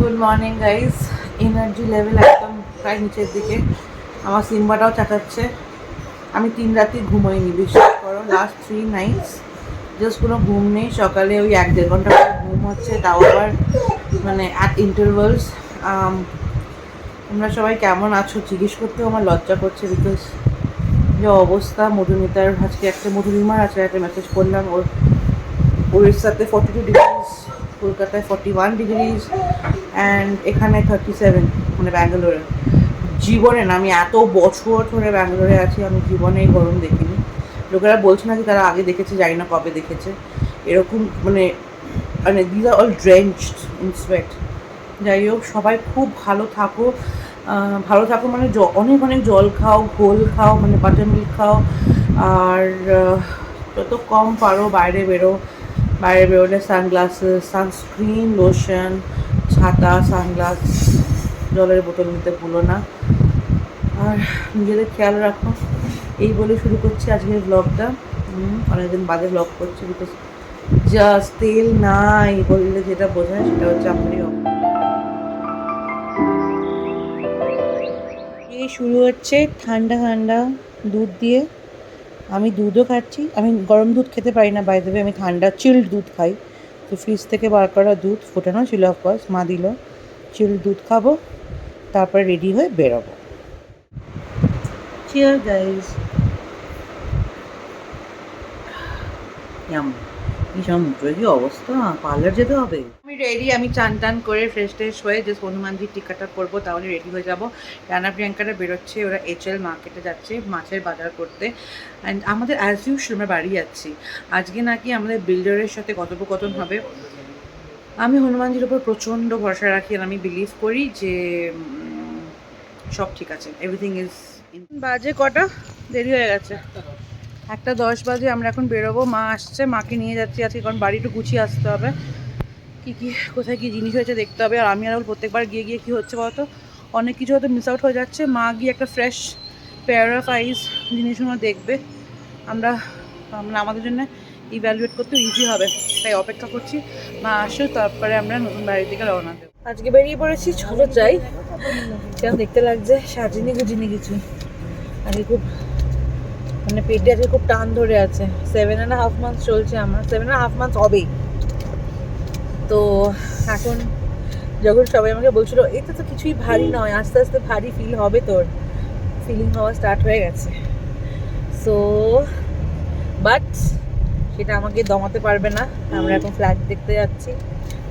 Good morning guys. Energy level একদম প্রায় নিচের দিকে। আমার সিম্বাটাও চাটাচ্ছে। আমি 3 রাতি ঘুমোইনি, বিশ্বাস করো। লাস্ট 3 নাইটস জাস্ট কোনো ঘুম নেই। সকালে ওই 1-1.5 ঘন্টা করে ঘুম হচ্ছে, তাও আবার মানে অ্যাট ইন্টারভালস। তোমরা সবাই কেমন আছো জিজ্ঞেস করতেও আমার লজ্জা করছে, বিকজ যে অবস্থা। মধুমিতার আজকে একটা মধুরিমার আছে একটা মেসেজ করলাম, ওর উড়িষ্যাতে 42 ডিগ্রিজ, কলকাতায় 41 ডিগ্রিজ অ্যান্ড এখানে 37, মানে ব্যাঙ্গালোরে। জীবনে না, আমি এত বছর ধরে ব্যাঙ্গালোরে আছি, আমি জীবনে এই গরম দেখিনি। লোকেরা বলছে না যে তারা আগে দেখেছে, জানি না কবে দেখেছে এরকম, মানে মানে this are all drenched in sweat. যাই হোক, সবাই খুব ভালো থাকো। ভালো থাকো মানে অনেক অনেক জল খাও, ঘোল খাও, মানে বাটার মিল্ক খাও। আর যত কম পারো বাইরে বেরো। বাইরে বেরোলে সানগ্লাসেস, সানস্ক্রিন, লোশন, ছাতা, সানগ্লাস, জলের বোতল নিতে ভুলো না। আর নিজেদের খেয়াল রাখো। এই বলে শুরু করছি আজকের ব্লগটা। অনেকদিন বাদে ব্লগ করছি, বিকজ জাস্ট তেল নাই বললে যেটা বোঝায় সেটা হচ্ছে আমারই। এই শুরু হচ্ছে ঠান্ডা ঠান্ডা দুধ দিয়ে। আমি দুধও খাচ্ছি। আমি গরম দুধ খেতে পারি না, বাই দ্য ওয়ে। আমি ঠান্ডা চিল্ড দুধ খাই। তো ফ্রিজ থেকে বার করা দুধ, ফোটানো ছিল অফকোর্স, মা দিল। চিল্ড দুধ খাবো, তারপরে রেডি হয়ে বেরোবো। Cheer guys. কি অবস্থা, পার্লার যেতে হবে। আমি রেডি, আমি চান টান করে ফ্রেশ ট্রেশ হয়ে জাস্ট হনুমানজির টিকাটা করবো, তাহলে রেডি হয়ে যাবো। রানা প্রিয়াঙ্কারা বেরোচ্ছে, ওরা HL মার্কেটে যাচ্ছে মাছের বাজার করতে। অ্যান্ড আমাদের অ্যাজ ইউজুয়াল আমরা বাড়ি যাচ্ছি। আজকে নাকি আমাদের বিল্ডারের সাথে কথোপকথন হবে। আমি হনুমানজির ওপর প্রচণ্ড ভরসা রাখি, আর আমি বিলিভ করি যে সব ঠিক আছে, এভরিথিং ইজ। বাজে কটা, দেরি হয়ে গেছে, 1:10 বাজে। আমরা এখন বেরোবো, মা আসছে, মাকে নিয়ে যাচ্ছি আজকে, কারণ বাড়ি একটু গুছিয়ে আসতে হবে। কী কী কোথায় কী জিনিস হয়েছে দেখতে হবে। আর আমি আর প্রত্যেকবার গিয়ে গিয়ে কী হচ্ছে বলতো, অনেক কিছু হয়তো মিস আউট হয়ে যাচ্ছে। মা গিয়ে একটা ফ্রেশ পেয়ার অফ আইস জিনিসগুলো দেখবে। আমরা মানে আমাদের জন্য ইভ্যালুয়েট করতে ইজি হবে, তাই অপেক্ষা করছি মা আসো, তারপরে আমরা নতুন বাড়ির দিকে রওনা দেবো। আজকে বেরিয়ে পড়েছি, চলো যাই। কেমন দেখতে লাগছে, সাজিনি গুজিনি কিছু। আজকে খুব মানে পেটে আজকে খুব টান ধরে আছে। 7.5 মান্থস চলছে আমার, 7.5 মান্থস হবেই। তো এখন যখন সবাই আমাকে বলছিল এতে তো কিছুই ভারী নয়, আস্তে আস্তে ভারী ফিল হবে, তোর ফিলিং হওয়া স্টার্ট হয়ে গেছে। সো বাট সেটা আমাকে দমাতে পারবে না। আমরা এখন ফ্ল্যাট দেখতে যাচ্ছি,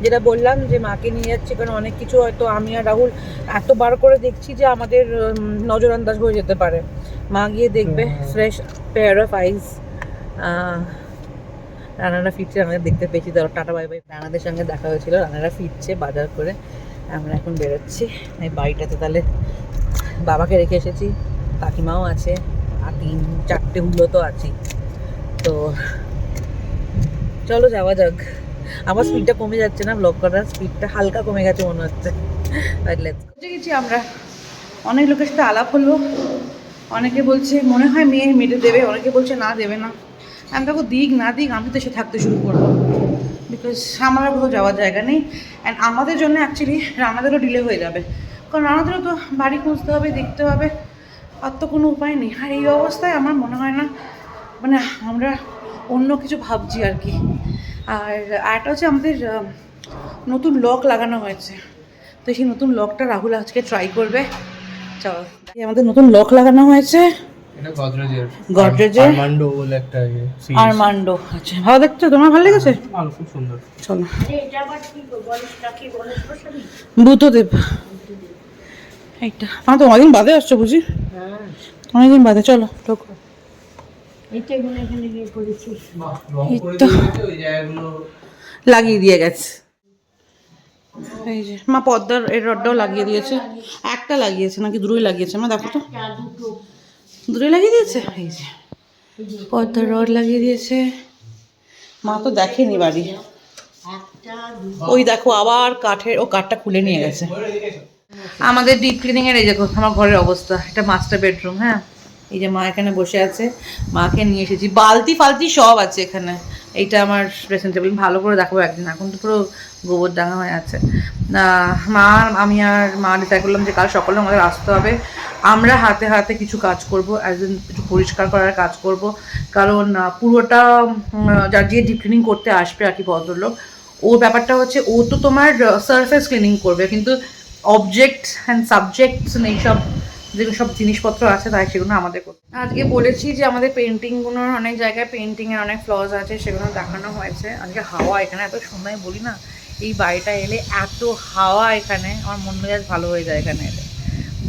যেটা বললাম যে মাকে নিয়ে যাচ্ছি, কারণ অনেক কিছু হয়তো আমি আর রাহুল এতবার করে দেখছি যে আমাদের নজরআন্দাজ হয়ে যেতে পারে। মা গিয়ে দেখবে ফ্রেশ পেয়ার অফ আইস। রানারা ফিরছে, আমাদের দেখতে পেয়েছি, ধরো টাটা বাই বাই। রানাদের সঙ্গে দেখা হয়েছিল, রানারা ফিরছে বাজার করে। আমরা এখন বেরোচ্ছি এই বাড়িটাতে। তাহলে বাবাকে রেখে এসেছি, কাকিমাও আছে, আর 3-4টে হুলো তো আছি। তো চলো যাওয়া যাক। আমার স্পিডটা কমে যাচ্ছে না, ব্লগ করার স্পিডটা হালকা কমে গেছে মনে হচ্ছে। পৌঁছে গেছি আমরা। অনেক লোকের সাথে আলাপ হলো, অনেকে বলছে মনে হয় মেয়ে মেরে দেবে, অনেকে বলছে না দেবে না। আমি দেখো দিক না দিক, আমি তো সে থাকতে শুরু করবো, বিকজ আমার আর কোথাও যাওয়ার জায়গা নেই। অ্যান্ড আমাদের জন্য অ্যাকচুয়ালি রানাদেরও ডিলে হয়ে যাবে, কারণ রানাদেরও তো বাড়ি খুঁজতে হবে, দেখতে হবে, আর তো কোনো উপায় নেই। আর এই অবস্থায় আমার মনে হয় না মানে আমরা অন্য কিছু ভাবছি আর কি। আর আরেকটা হচ্ছে আমাদের নতুন লক লাগানো হয়েছে, তো সেই নতুন লকটা রাহুল আজকে ট্রাই করবে। চলো, আমাদের নতুন লক লাগানো হয়েছে, এটা গডরেজের আরমান্ডো বলে একটা আরমান্ডো। আচ্ছা, ভালো দেখছো, তোমার ভালো লেগেছে? ভালো, খুব সুন্দর। চলো, বুদ্ধদেব এইটা। আমার তো অনেকদিন বাদে আসছো বুঝি, অনেকদিন বাদে। চলো ঢোকো। লাগিয়ে দিয়ে গেছে এই যে মা, পর্দার এর রডটাও লাগিয়ে দিয়েছে। একটা লাগিয়েছে নাকি দুটোই লাগিয়েছে মা, দেখো তো, দুটোই লাগিয়ে দিয়েছে। এই যে পর্দার রড লাগিয়ে দিয়েছে। মা তো দেখেনি বাড়ি, ওই দেখো আবার কাঠের, ও কাঠটা খুলে নিয়ে গেছে। আমাদের ডিপ ক্লিনিং এর এই দেখো আমার ঘরের অবস্থা। এটা মাস্টার বেডরুম। হ্যাঁ, এই যে মা এখানে বসে আছে, মাকে নিয়ে এসেছি, বালতি ফালতি সব আছে এখানে। এইটা আমার ড্রেসিং টেবিল, ভালো করে দেখাবো একদিন, এখন তো পুরো গোবর ডাঙা হয়ে আছে। মা আমি আর মা ডিসাইড করলাম যে কাল সকালে আমাদের আসতে হবে, আমরা হাতে হাতে কিছু কাজ করবো, অ্যাজ ইন একটু পরিষ্কার করার কাজ করব। কারণ পুরোটা যার যে ডিপ ক্লিনিং করতে আসবে আর কি ভদ্রলোক, ওর ব্যাপারটা হচ্ছে ও তো তোমার সারফেস ক্লিনিং করবে, কিন্তু অবজেক্ট অ্যান্ড সাবজেক্টস এইসব যেগুলো সব জিনিসপত্র আছে তাই সেগুলো আমাদের করতে। আজকে বলেছি যে আমাদের পেন্টিংগুলোর অনেক জায়গায় পেন্টিংয়ের অনেক ফ্লজ আছে, সেগুলো দেখানো হয়েছে। আজকে হাওয়া এখানে এত সুন্দর, বলি না এই বাড়িটা এলে এত হাওয়া এখানে, আমার মন মেজাজ ভালো হয়ে যায় এখানে এলে।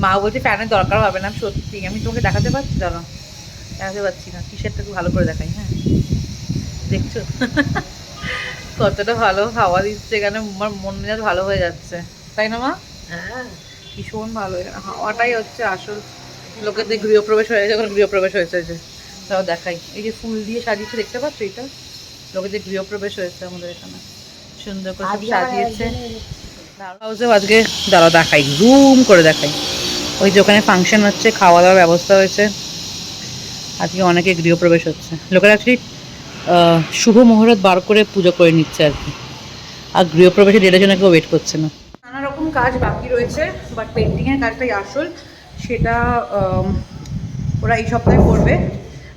মা বলছে ফ্যানের দরকার হবে না, সত্যি আমি তোমাকে দেখাতে পারছি, জানো দেখাতে পারছি না, টি-শার্টটা একটু ভালো করে দেখাই। হ্যাঁ দেখছো কতটা ভালো হাওয়া দিচ্ছে এখানে, আমার মন মেজাজ ভালো হয়ে যাচ্ছে, তাই না মা? হ্যাঁ ভীষণ ভালো, এখানে হাওয়াটাই হচ্ছে আসল। লোকেদের গৃহপ্রবেশ হয়ে গেছে, গৃহপ্রবেশ হয়েছে যে তাও দেখাই, এই যে ফুল দিয়ে সাজিয়েছে দেখতে পাচ্ছ, এটা লোকেদের গৃহপ্রবেশ হয়েছে আমাদের এখানে, সুন্দর করে সব সাজিয়েছে। হাউসেও আজকে দাঁড়া দেখাই, জুম করে দেখাই, ওই যে ওখানে ফাংশন হচ্ছে, খাওয়া দাওয়ার ব্যবস্থা হয়েছে, আজকে অনেকে গৃহপ্রবেশ হচ্ছে। লোকেরা অ্যাকচুয়ালি শুভ মুহূর্ত বার করে পুজো করে নিচ্ছে আর কি, আর গৃহপ্রবেশের ডেটের জন্য কেউ ওয়েট করছে না। নানা রকম কাজ বাকি রয়েছে, বাট পেন্টিংয়ের কাজটাই আসল, সেটা ওরা এই সপ্তাহে করবে।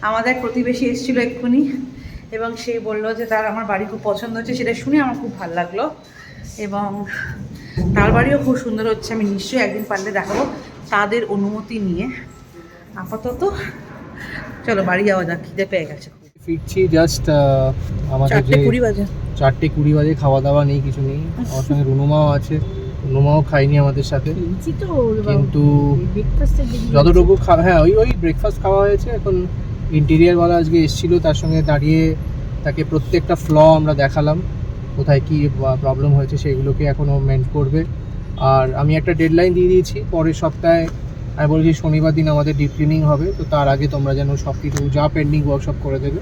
আমাদের এক প্রতিবেশী এসেছিলো এক্ষুনি, এবং সে বললো যে তার আমার বাড়ি খুব পছন্দ হচ্ছে, সেটা শুনে আমার খুব ভালো লাগলো, এবং তার বাড়িও খুব সুন্দর হচ্ছে। আমি নিশ্চয়ই একদিন পারলে দেখাবো তাদের অনুমতি নিয়ে। আপাতত চলো বাড়ি যাওয়া যাক, খিদে পেয়ে গেছে। ফিরছি জাস্ট, আমাদের 4:20 বাজে, 4:20 বাজে, খাওয়া দাওয়া নেই, কিছু নেই। আমার সঙ্গে রুনুমাও আছে, রুনুমাও খাইনি আমাদের সাথে, কিন্তু যতটুকু হ্যাঁ ওই ব্রেকফাস্ট খাওয়া হয়েছে। এখন ইন্টেরিয়ারওয়ালা আজকে এসেছিলো, তার সঙ্গে দাঁড়িয়ে তাকে প্রত্যেকটা ফ্ল আমরা দেখালাম, কোথায় কী প্রবলেম হয়েছে সেগুলোকে এখনও মেন্ট করবে। আর আমি একটা ডেডলাইন দিয়ে দিয়েছি, পরের সপ্তাহে আমি বলেছি শনিবার দিন আমাদের ডিপ ক্লিনিং হবে, তো তার আগে তোমরা যেন সব কিছু যা পেন্ডিং ওয়ার্কশপ করে দেবে।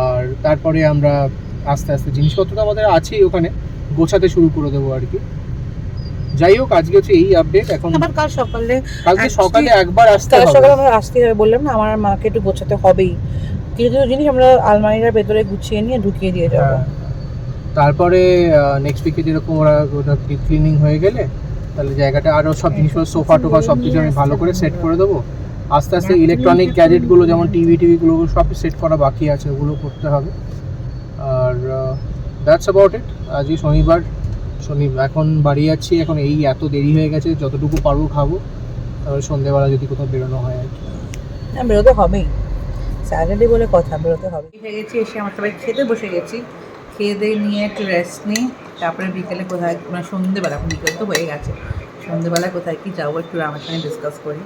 আর তারপরে আমরা আস্তে আস্তে জিনিসপত্র তো আমাদের আছেই ওখানে, গোছাতে শুরু করে দেবো আর কি। যাই হোক, আজকে হচ্ছে এই আপডেট। এখন আবার কালকে সকালে একবার আসতে হবে, সকালে আমরা আসতে হবে, বললাম না আমার মাকে একটু গোছাতে হবেই, কিছু কিছু জিনিস আমরা আলমারিটার ভেতরে গুছিয়ে নিয়ে ঢুকিয়ে দিয়ে যাবো। তারপরে নেক্সট উইকে যেরকম ওরা ডিপ ক্লিনিং হয়ে গেলে তাহলে জায়গাটা আরও সব জিনিসপত্র সোফা টোফা সব কিছু আমি ভালো করে সেট করে দেবো। আস্তে আস্তে ইলেকট্রনিক গ্যাজেটগুলো যেমন টিভিগুলো সব সেট করা বাকি আছে, ওগুলো করতে হবে। আর দ্যাটস অ্যাবাউট ইট। আজকে শনিবার, এখন বাড়ি যাচ্ছি, এখন এই এত দেরি হয়ে গেছে, যতটুকু পারবো খাবো, তারপরে সন্ধ্যেবেলা যদি কোথাও বেরোনো হয় আর কি। হ্যাঁ বেরোতে হবেই, স্যাটারডে বলে কথা, বেরোতে হবে। এসে গেছি, এসে আমরা সবাই খেতে বসে গেছি, খেয়ে দিয়ে নিয়ে একটু রেস্ট নিই, তারপরে বিকেলে কোথায় মানে সন্ধ্যেবেলা, এখন বিকেল তো হয়ে গেছে, সন্ধ্যেবেলায় কোথায় কি যাবো একটু আমার সঙ্গে ডিসকাস করি,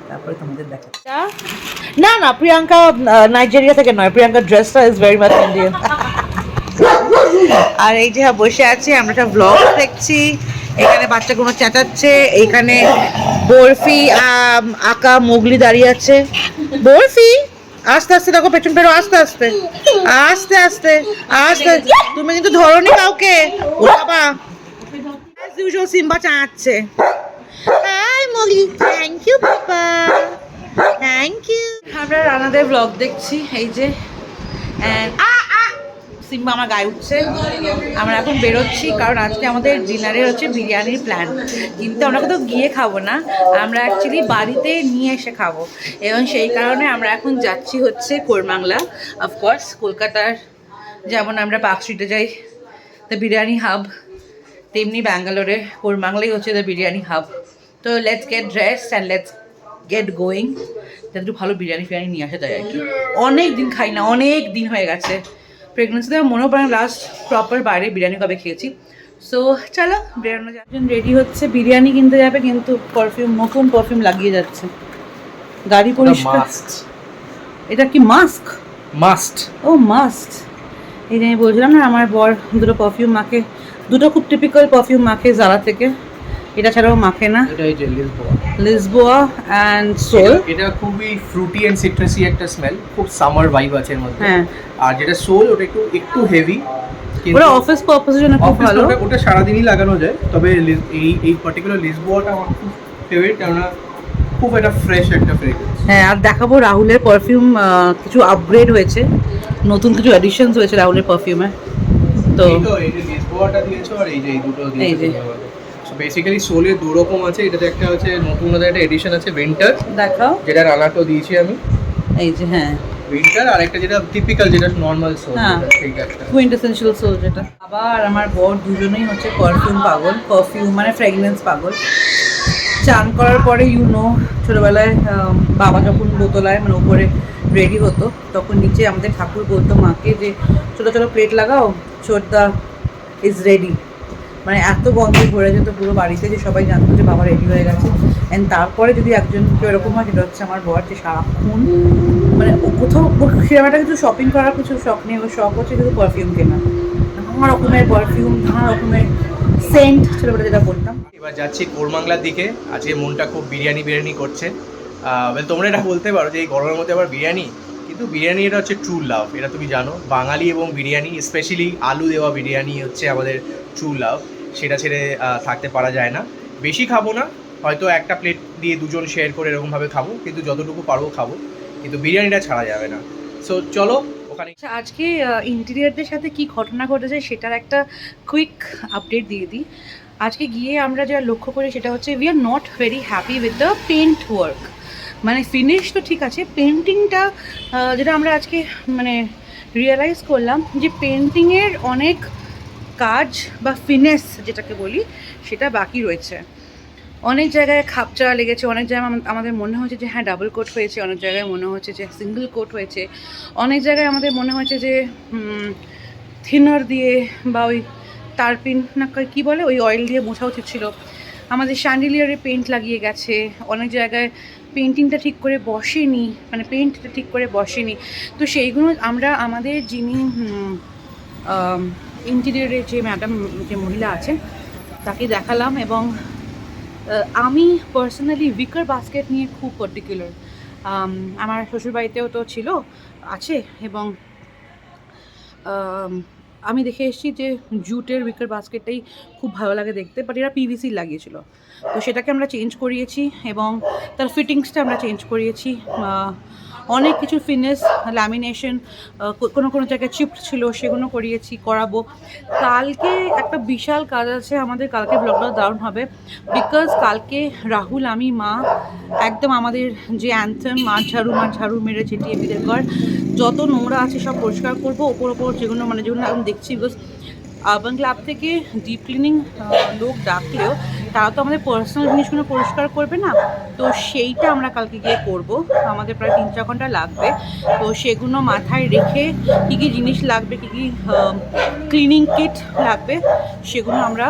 তারপরে তোমাদের দেখা। না না প্রিয়াঙ্কা নাইজেরিয়া থেকে নয়, প্রিয়াঙ্কার ড্রেসটা ইজ ভেরি মাচ ইন্ডিয়ান। আর এই যে বসে আছি আমরা একটা ব্লগ দেখছি, এখানে বাচ্চাগুলো চেঁচাচ্ছে, এইখানে বরফি আঁকা মোগলি দাঁড়িয়ে আছে। বরফি আস্তে আস্তে দেখো, পেছন পেরো, আস্তে আস্তে আস্তে আস্তে আস্তে, তুমি কিন্তু ধরোনি কাউকে। ও বাবা, অ্যাজ ইউজুয়াল সিম্বা চাঁচ্ছে। হাই মোগলি, থ্যাংক ইউ বাবা, থ্যাংক ইউ। আমরা রানাদের ব্লগ দেখছি, এই যে সিম্বা আমার গায়ে উঠছে। আমরা এখন বেরোচ্ছি, কারণ আজকে আমাদের ডিনারে হচ্ছে বিরিয়ানির প্ল্যান, কিন্তু আমরা কোথাও গিয়ে খাবো না, আমরা অ্যাকচুয়ালি বাড়িতে নিয়ে এসে খাবো, এবং সেই কারণে আমরা এখন যাচ্ছি হচ্ছে কোরমাংলা। অফকোর্স কলকাতার যেমন আমরা পার্ক স্ট্রিটে যাই দ্য বিরিয়ানি হাব, তেমনি ব্যাঙ্গালোরে কোরমাংলাই হচ্ছে দ্য বিরিয়ানি হাব। তো let's get dress and let's get going, যাতে একটু ভালো বিরিয়ানি ফিরিয়ানি নিয়ে আসা যায় আর কি। অনেক দিন খাই না, অনেক দিন হয়ে গেছে, প্রেগনেন্সিতে আমার মনেও পড়ে লাস্ট প্রপার বাইরে বিরিয়ানি কবে খেয়েছি। সো চলো বেরোনো যায়। একজন রেডি হচ্ছে বিরিয়ানি কিনতে যাবে, কিন্তু পারফিউম, নতুন পারফিউম লাগিয়ে যাচ্ছে, গাড়ি পরিষ্কার। এটা কি মাস্ক? মাস্ট, ও মাস্ট। এই যে আমি বলছিলাম না, আমার বর দুটো পারফিউম মাখে, দুটো খুব টিপিক্যাল পারফিউম মাখে জারা থেকে, এটা ছাড়াও মাখে না। এটা এই যে লিসবোয়া অ্যান্ড সোল। এটা খুবই ফ্রুটি এন্ড সিট্রাসি একটা স্মেল, খুব সামার ভাইব আছে এর মধ্যে। হ্যাঁ, আর যেটা সোল ওটা একটু হেভি, ওটা অফিস পারপাসের জন্য খুব ভালো। ওটা সারাদিনই লাগানো যায়, তবে এই পার্টিকুলার লিসবোয়াটা আমার খুব ফেভারিট, কেননা খুব একটা ফ্রেশ একটা ফ্রেগরেন্স। হ্যাঁ, আর দেখাবো রাহুলের পারফিউম কিছু আপগ্রেড হয়েছে, নতুন কিছু অ্যাডিশনস হয়েছে রাহুলের পারফিউমে। তো এই যে লিসবোয়াটা দিয়েছো আর এই যে এই দুটো এই যে। দিয়েছো। সো বেসিক্যালি সোলে দু রকম আছে, এটাতে একটা হচ্ছে নতুন একটা এডিশন আছে উইন্টার, দেখাও, যেটা রানাটো দিয়েছি আমি এই যে হ্যাঁ উইন্টার, আর একটা যেটা টিপিক্যাল যেটা নর্মাল সোল, হ্যাঁ। সেইটা একটা। কুইন্টেসেনশিয়াল সোল যেটা। আবার আমার বর দুজনেই হচ্ছে পারফিউম পাগল, পারফিউম মানে ফ্র্যাগনেন্স পাগল। চান করার পরে ছোটোবেলায় বাবা যখন বোতলায় মানে উপরে রেডি হতো, তখন নিচে আমাদের ঠাকুর বলতো মাকে যে ছোটো ছোটো প্লেট লাগাও, ছোটদা ইজ রেডি। মানে এত গন্ধে ভরে যেত পুরো বাড়িতে যে সবাই জানতো যে বাবা রেডি হয়ে গেছে। অ্যান্ড তারপরে যদি একজন কেউ এরকম হয়, সেটা হচ্ছে আমার বর, যে সারাক্ষণ মানে ও কোথাও সেরকম একটা কিছু শপিং করার কিছু শখ নেই, ওর শখ হচ্ছে শুধু পারফিউম কেনা, নানা রকমের পারফিউম, নানা রকমের সেন্ট ছোটোবেলা যেটা বলতাম। এবার যাচ্ছি কোরমাংলার দিকে। আজকে মনটা খুব বিরিয়ানি করছে। তোমরা এটা বলতে পারো যে এই গরমের মধ্যে আবার বিরিয়ানি, কিন্তু বিরিয়ানি এটা হচ্ছে ট্রু লাভ, এটা তুমি জানো। বাঙালি এবং বিরিয়ানি, স্পেশালি আলু দেওয়া বিরিয়ানি হচ্ছে আমাদের ট্রু লাভ। সেটা ছেড়ে থাকতে পারা যায় না। বেশি খাবো না, হয়তো একটা প্লেট দিয়ে দুজন শেয়ার করে এরকমভাবে খাবো, কিন্তু যতটুকু পারবো খাবো, কিন্তু বিরিয়ানিটা ছাড়া যাবে না। সো চলো ওখানে। আচ্ছা, আজকে ইন্টেরিয়ারদের সাথে কি ঘটনা ঘটেছে সেটার একটা কুইক আপডেট দিয়ে দিই। আজকে গিয়ে আমরা যা লক্ষ্য করি সেটা হচ্ছে we are not very happy with the paint work. মানে ফিনিশ তো ঠিক আছে, পেন্টিংটা যেটা আমরা আজকে মানে রিয়েলাইজ করলাম যে পেন্টিংয়ের অনেক কাজ বা ফিনেস যেটাকে বলি সেটা বাকি রয়েছে। অনেক জায়গায় খাপচা লেগেছে, অনেক জায়গায় আমাদের মনে হচ্ছে যে হ্যাঁ ডাবল কোট হয়েছে, অনেক জায়গায় মনে হচ্ছে যে সিঙ্গেল কোট হয়েছে, অনেক জায়গায় আমাদের মনে হচ্ছে যে থিনার দিয়ে বা ওই তারপিন না কী বলে ওই অয়েল দিয়ে মোছা উচিত ছিল। আমাদের শ্যান্ডিলিয়ারে পেন্ট লাগিয়ে গেছে, অনেক জায়গায় পেন্টিংটা ঠিক করে বসেনি, মানে পেন্টটা ঠিক করে বসেনি। তো সেইগুলো আমরা আমাদের যিনি ইন্টেরিয়রের যে ম্যাডাম, যে মহিলা আছেন, তাকে দেখালাম। এবং আমি পার্সোনালি উইকার বাস্কেট নিয়ে খুব পার্টিকুলার। আমার শ্বশুরবাড়িতেও তো ছিল, আছে, এবং আমি দেখে এসেছি যে জুটের উইকার বাস্কেটটাই খুব ভালো লাগে দেখতে, বাট এরা পিভিসি লাগিয়েছিল। তো সেটাকে আমরা চেঞ্জ করিয়েছি এবং তার ফিটিংসটা আমরা চেঞ্জ করিয়েছি। অনেক কিছু ফিনিশ, ল্যামিনেশন, কোনো জায়গায় চিপড ছিল সেগুলো করাবো। কালকে একটা বিশাল কাজ আছে আমাদের, কালকে ব্লগটা দারুণ হবে। বিকজ কালকে রাহুল, আমি, মা একদম আমাদের যে অ্যান্থেম মাঠ ঝাড়ু মেরে ছেটিয়ে বিদের ঘর যত নোংরা আছে সব পরিষ্কার করবো। ওপর যেগুলো এখন দেখছি, বিকজ আরবান ক্লাব থেকে ডিপ ক্লিনিং লোক ডাকলেও তারা তো আমাদের পার্সোনাল জিনিসগুলো পরিষ্কার করবে না। তো সেইটা আমরা কালকে গিয়ে করব, আমাদের প্রায় 3-4 ঘন্টা লাগবে। তো সেগুলো মাথায় রেখে কী কী জিনিস লাগবে, কী কী ক্লিনিং কিট লাগবে, সেগুলো আমরা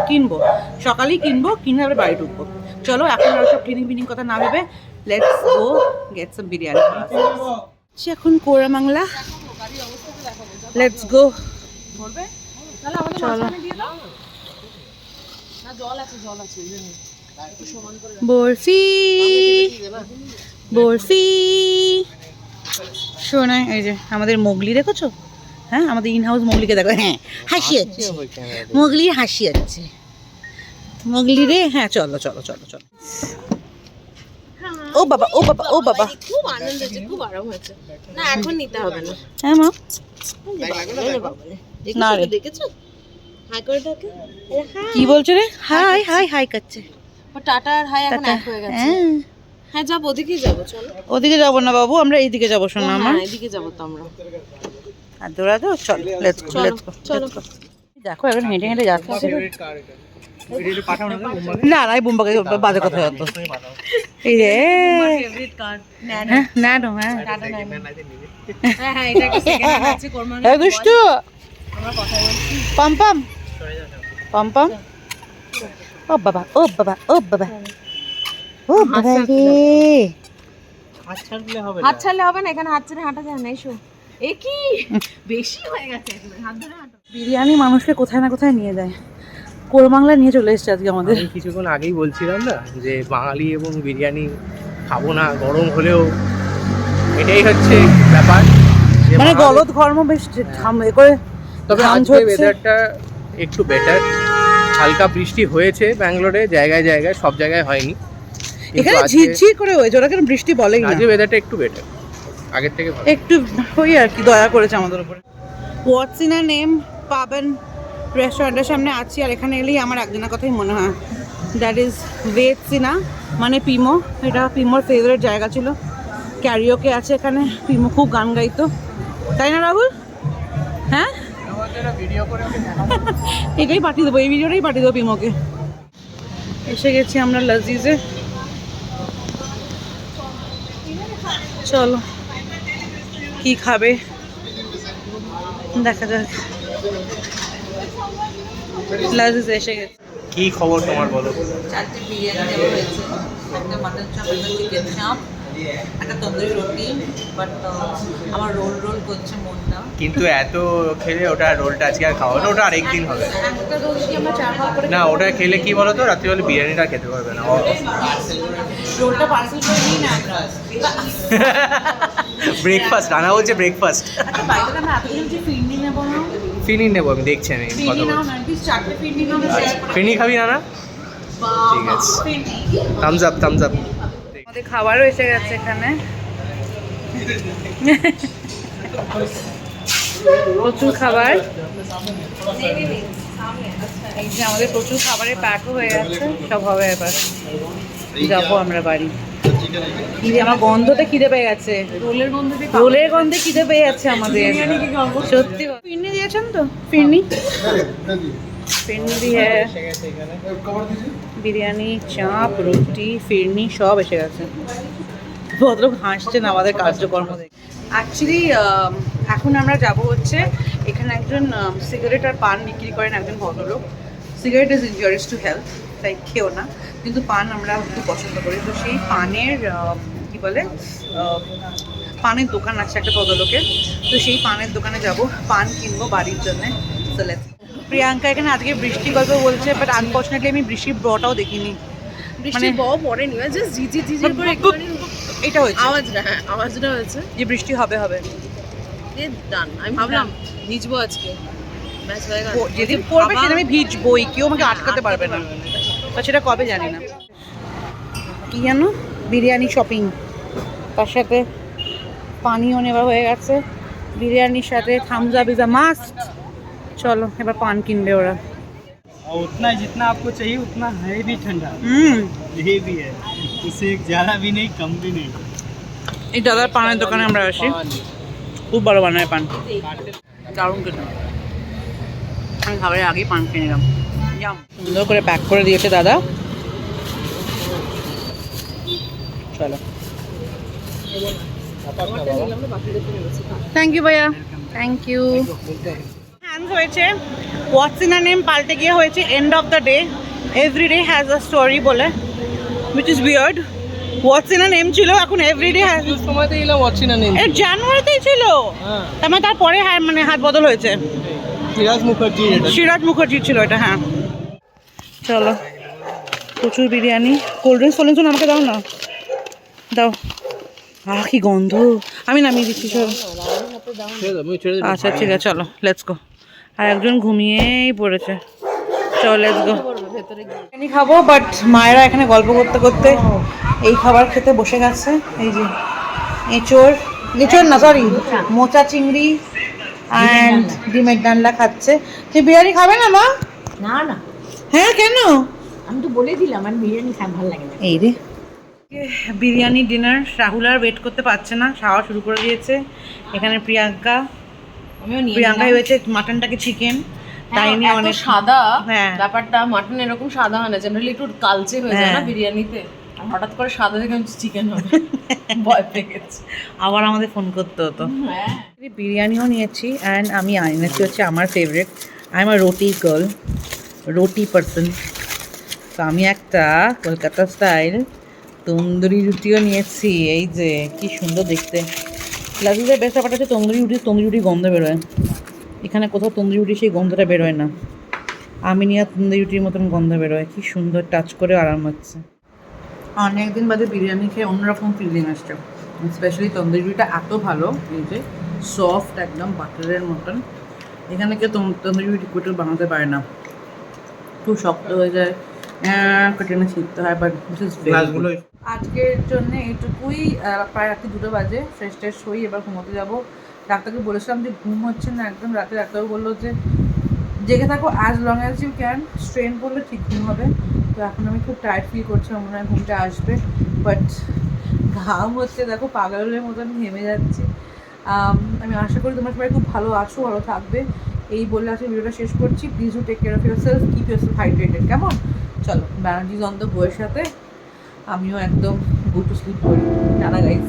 কিনবো, সকালেই কিনবো, কিনে আমরা বাড়ি ঢুকবো। চলো এখন আর সব ক্লিনিং কথা না ভেবে let's go get some biryani. এখন কোরামাংলা, লেটস গো। চলো বরফি শোনায়। এই যে আমাদের মোগলি দেখেছো? হ্যাঁ, আমাদের ইনহাউস মোগলিকে দেখো। হ্যাঁ, হাসি হচ্ছে, মোগলির হাসি হচ্ছে, মোগলি রে। হ্যাঁ চলো। ও বাবা খুব আনন্দ হচ্ছে, খুব আরাম হয়েছে। না এখন নিতে হবে না। হ্যাঁ মা, না রে, দেখেছো হাই করে ডাকে, কি বলছো রে? হাই করছে। ও টাটা আর হাই এখন এক হয়ে গেছে। হ্যাঁ যাবো, ওদিকেই যাবো, চলো। ওদিকে যাবো না বাবু, আমরা এইদিকে যাবো। শোনো আমার, এদিকে যাবো তো আমরা। আর দৌড়া তো, চল লেটস গো। দেখো এখন হেঁটে যাচ্ছে। না এই বুম্বাকে বাজে কথা হতো। এই রে ন্যানো, হ্যাঁ দুষ্টু পাম ও বাবা রে। হাত ছাড়লে হবে না, এখানে হাত ছেড়ে হাঁটা যায় না। এসো, এ কি বেশি হয়ে গেছে, হাত ধরে হাঁটো। বিরিয়ানি মানুষকে কোথায় না কোথায় নিয়ে যায়। কোরবাংলা নিয়ে চলে এসেছে আজকে আমাদের। কিছুক্ষণ আগেই বলছিলাম না যে বাঙালি এবং বিরিয়ানি খাবো না, গরম হলেও এটাই হচ্ছে ব্যাপার, মানে গলদ ঘর্ম বেশ করে। তবে আজকে ওয়েদারটা একটু বেটার, হালকা বৃষ্টি হয়েছে ব্যাঙ্গালোরে, জায়গায় সব জায়গায় হয়নি। এখানে ঝিরঝির করে হয়েছে, ওরা কেন বৃষ্টি বলেই না। আজকে ওয়েদারটা একটু বেটার। আগের থেকে ভালো। একটু ওই আর কি দয়া করেছে আমাদের উপরে। হোয়াটস ইন আ নেম পাবেন রেস্টুরেন্টের সামনে আছি, আর এখানে এলেই আমার একজনের কথাই মনে হয়, দ্যাট ইজ ভেজ সিনা, মানে পিমো। এটা পিমোর ফেভারিট জায়গা ছিল, ক্যারিওকে আছে এখানে, পিমো খুব গান গাইতো, তাই না রাহুল? হ্যাঁ, ভিডিও করে এটাই পাঠিয়ে দেবো, এই ভিডিওটাই পাঠিয়ে দেবো পিমোকে। এসে গেছি আমরা লাজিজে, চলো কি খাবে দেখা যাক। লাজিজে এসে গেছে। কি খবর তোমার বলো? 4টে বিরিয়ানি দেওয়া হয়েছে, একটা মাটন চাপ, একটা চিকেন চাপ, একটা তন্দুরি রুটি, বাট আমার রোল রোল করছে মনটা। কিন্তু এত খেলে ওটা রোলটা আজকে আর খাওয়া না, ওটা আরেকদিন হবে। একটা রোল কি আমরা 4 ভাগ করে না, ওটা খেলে কি বলো তো, রাত্রিবেলা বিরিয়ানিটা খেতে পারবে না। রোলটা পার্সেল করে নিই না আমরা। ব্রেকফাস্ট রানা বলছে, ব্রেকফাস্ট আচ্ছা বাইরে আমরা এতদিন যে ফিরনি নেবো না, ফিনি নেবো, আমি দেখছি, আমি কথা ফিরনি নাও বলছি। না, প্লিজ 4টে ফিরনি নাও না, শেয়ার করে। ফিনি খাবি না? ঠিক আছে। ফিরনি থামস আপ, থামস আপ। আমাদের খাবারও এসে গেছে এখানে, প্রচুর খাবার। এই যে আমাদের প্রচুর খাবারের প্যাকও হয়ে গেছে, সব হবে এবার যাবো আমরা বাড়ি। খিদে, আমার গন্ধতে খিদে পেয়ে গেছে, রোলের গন্ধে খিদে পেয়ে যাচ্ছে আমাদের সত্যি। ফিরনি দিয়েছেন তো? ফিরনি ফিরনি দিয়ে বিরিয়ানি, চাপ, রুটি, ফিরনি সব এসে গেছে। ভদ্রলোক হাসছেন আমাদের কার্যকর্ম দেখে। অ্যাকচুয়ালি এখন আমরা যাব হচ্ছে, এখানে একজন সিগারেট আর পান বিক্রি করেন একজন ভদ্রলোক। Cigarette is injurious to health, তাই খেও না, কিন্তু পান আমরা খুব পছন্দ করি। তো সেই পানের কি বলে পানের দোকান আছে একটা ভদ্রলোকের, তো সেই পানের দোকানে যাব, পান কিনবো বাড়ির জন্যে। So let's go. প্রিয়াঙ্কা এখানে আজকে বৃষ্টি গল্প বলছে, বাট আনফর্চুনেটলি আমি বৃষ্টির ব্রটাও দেখিনি। বৃষ্টি বড় পড়েনি, জাস্ট ঝিঝি ঝিঝি করে একটুখানি এটা হয়েছে আওয়াজটা, হ্যাঁ আওয়াজটা হয়েছে। যে বৃষ্টি হবে হবে। ডান, আমি ভাবলাম ভিজবো আজকে, ম্যাচ হয়ে গেল। যেদিন পড়বে সেদিন আমি ভিজবই, কেউ আমাকে আটকাতে পারবে না, বা সেটা কবে জানি না। কি জানো, বিরিয়ানি শপিং, তার সাথে পানিও নেওয়া হয়ে গেছে, বিরিয়ানির সাথে Thums Up is a must. চলো এবার পান কিনবে ওরা। और उतना जितना आपको चाहिए उतना है भी ठंडा, হুম, ये भी है, उससे ज़्यादा भी नहीं कम भी नहीं। এই দাদার পানের দোকানে আমরা আসি, খুব ভালো বানায় পান, দারুণ খেতে। আমি খাবারের আগেই পান কিনে নিলাম, সুন্দর করে প্যাক করে দিয়েছে দাদা। চলো, থ্যাংক ইউ ভাইয়া, থ্যাংক ইউ। হ্যান্ডস হয়েছে, হোয়াটস ইন আ নেম পাল্টে গিয়ে হয়েছে end of the day, every day has a story বলে, which is weird. What's in a name ছিল, এখন এভরিডে হ্যাজ। সময়তে এলাম অচ্ছি না নেই, এর জানুয়ারিতেই ছিল, হ্যাঁ তার মানে তারপরে হ্যাঁ মানে হাত বদল হয়েছে। সিরাজ মুখার্জি এটা। সিরাজ মুখার্জি ছিল এটা, হ্যাঁ। চলো, প্রচুর বিরিয়ানি, কোল্ড ড্রিঙ্কস আমাকে দাও না, দাও। আহ কি গন্ধ, আমি নামিয়ে দিচ্ছি সব। আচ্ছা ঠিক আছে, চলো লেটস গো। আর একজন ঘুমিয়েই পড়েছে, চলো লেটস গো। বিরিয়ানি খাবো, বাট মায়েরা এখানে গল্প করতে করতে এই খাবার খেতে বসে গেছে। এই যে এঁচোড়, এঁচোড় না সরি, মোচা চিংড়ি অ্যান্ড ডিমের ডান্ডা খাচ্ছে। তুই বিরিয়ানি খাবে না মা? না না, হ্যাঁ কেন? আমি তো বলে দিলাম আমার বিরিয়ানি খাই ভালো লাগে না। এই রে, বিরিয়ানি ডিনার, রাহুল আর ওয়েট করতে পারছে না, খাওয়া শুরু করে দিয়েছে। এখানে প্রিয়াঙ্কা, আমিও নিয়ে প্রিয়াঙ্কা হয়েছে মাটনটাকে চিকেন, তাই নিয়ে অনেক সাদা হ্যাঁ। ব্যাপারটা, মাটন এরকম সাদা হয় না, জেনারেলি একটু কালচে হয়ে যায় না হ্যাঁ। বিরিয়ানিতে, আর হঠাৎ করে সাদা দেখে আমি চিকেন হবে, ভয় পেয়ে গেছি। আবার আমাদের ফোন করতে হতো। হ্যাঁ, বিরিয়ানিও নিয়েছি অ্যান্ড আমি এনেছি হচ্ছে আমার ফেভারিট, আই এম আ রুটি গার্ল, রুটি পার্সন। তো আমি একটা কলকাতা স্টাইল তন্দুরি রুটিও নিয়েছি। এই যে কি সুন্দর দেখতে। লাজিজের বেস্ট ব্যাপারটা হচ্ছে তন্দুরি রুটি গন্ধ বেরোয়, এখানে কোথাও তন্দুরি রুটি সেই গন্ধটা বেরোয় না। আমি নিয়ে তন্দুরি রুটির মতন গন্ধ বেরোয়, কি সুন্দর, টাচ করে আরাম হচ্ছে। অনেকদিন বাদে বিরিয়ানি খেয়ে অন্যরকম ফিলিং আসছে, স্পেশালি তন্দুরি রুটিটা এত ভালো, এই যে সফট একদম বাটারের মতন। এখানে কেউ তন্দুরি রুটি কুটো বানাতে পারে না, খুব শক্ত হয়ে যায়, কঠিন ছিটতে হয়, বাট দিস ইজ ভেরি আজকের জন্য এইটুকুই। প্রায় রাত্রি 2টা বাজে, ফ্রেশ ট্রেশ হই, এবার ঘুমোতে যাবো। ডাক্তারকে বলেছিলাম যে ঘুম হচ্ছে না একদম রাতে, ডাক্তারবাবু বললো যে জেগে থাকো as long as you can, strain করলে ঠিক ঘুম হবে। তো এখন আমি খুব টায়ার্ড ফিল করছি, আমার মনে হয় ঘুমটা আসবে, বাট ঘাম হচ্ছে দেখো পাগলের মতন ঘেমে যাচ্ছে। আমি আশা করি তোমরা সবাই খুব ভালো আছো, ভালো থাকবে। এই বলে আজকে ভিডিওটা শেষ করছি। Please do take care of yourself, keep yourself hydrated, কেমন? চলো, ব্যানার্জিজ অন দ্য বইয়ের সাথে আমিও একদম গো টু স্লিপ করি। Tata guys.